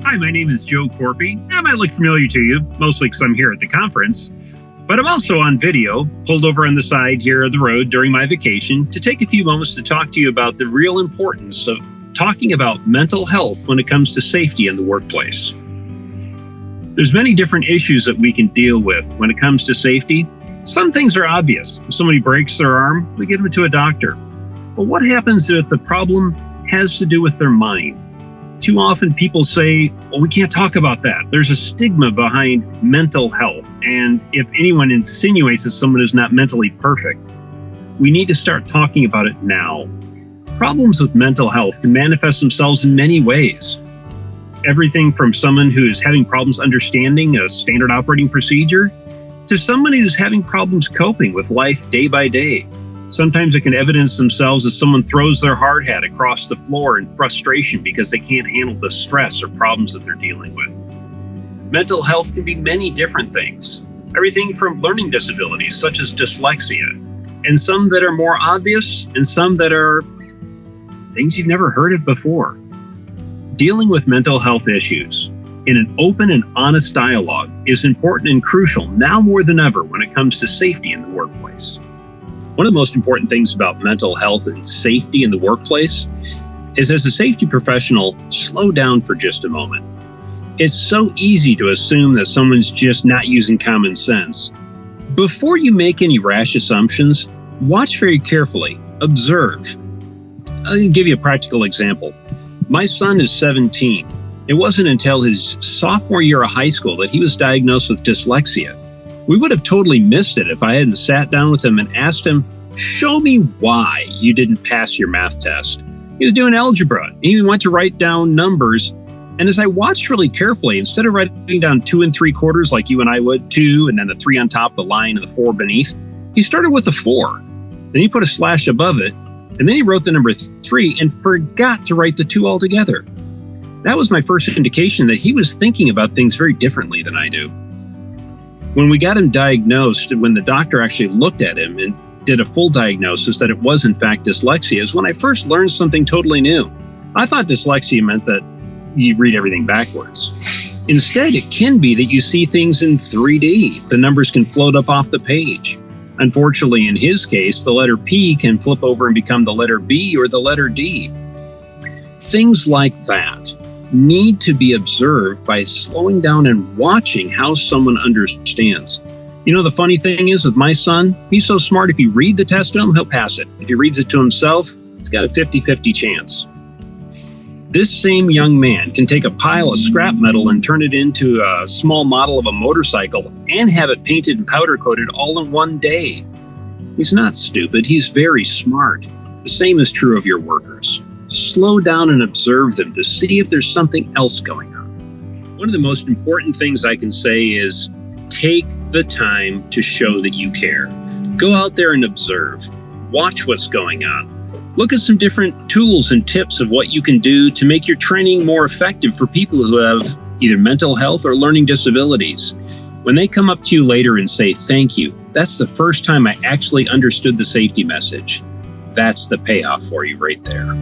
Hi, my name is Joe Korpi. I might look familiar to you, mostly because I'm here at the conference. But I'm also on video, pulled over on the side here of the road during my vacation to take a few moments to talk to you about the real importance of talking about mental health when it comes to safety in the workplace. There's many different issues that we can deal with when it comes to safety. Some things are obvious. If somebody breaks their arm, we get them to a doctor. But what happens if the problem has to do with their mind? Too often people say, well, we can't talk about that. There's a stigma behind mental health. And if anyone insinuates that someone is not mentally perfect, we need to start talking about it now. Problems with mental health can manifest themselves in many ways. Everything from someone who is having problems understanding a standard operating procedure to somebody who's having problems coping with life day by day. Sometimes it can evidence themselves as someone throws their hard hat across the floor in frustration because they can't handle the stress or problems that they're dealing with. Mental health can be many different things. Everything from learning disabilities such as dyslexia, and some that are more obvious, and some that are things you've never heard of before. Dealing with mental health issues in an open and honest dialogue is important and crucial now more than ever when it comes to safety in the workplace. One of the most important things about mental health and safety in the workplace is, as a safety professional, slow down for just a moment. It's so easy to assume that someone's just not using common sense. Before you make any rash assumptions, watch very carefully, observe. I'll give you a practical example. My son is 17. It wasn't until his sophomore year of high school that he was diagnosed with dyslexia. We would have totally missed it if I hadn't sat down with him and asked him, show me why you didn't pass your math test. He was doing algebra. He went to write down numbers. And as I watched really carefully, instead of writing down 2 3/4 like you and I would, 2 and then the 3 on top, the line and the 4 beneath, he started with the 4. Then he put a slash above it. And then he wrote the number 3 and forgot to write the 2 altogether. That was my first indication that he was thinking about things very differently than I do. When we got him diagnosed, when the doctor actually looked at him and did a full diagnosis that it was in fact dyslexia, is when I first learned something totally new. I thought dyslexia meant that you read everything backwards. Instead, it can be that you see things in 3D. The numbers can float up off the page. Unfortunately, in his case, the letter P can flip over and become the letter B or the letter D. Things like that need to be observed by slowing down and watching how someone understands. You know, the funny thing is with my son, he's so smart, if you read the test to him, he'll pass it. If he reads it to himself, he's got a 50-50 chance. This same young man can take a pile of scrap metal and turn it into a small model of a motorcycle and have it painted and powder coated all in one day. He's not stupid, he's very smart. The same is true of your workers. Slow down and observe them to see if there's something else going on. One of the most important things I can say is take the time to show that you care. Go out there and observe. Watch what's going on. Look at some different tools and tips of what you can do to make your training more effective for people who have either mental health or learning disabilities. When they come up to you later and say, thank you, that's the first time I actually understood the safety message. That's the payoff for you right there.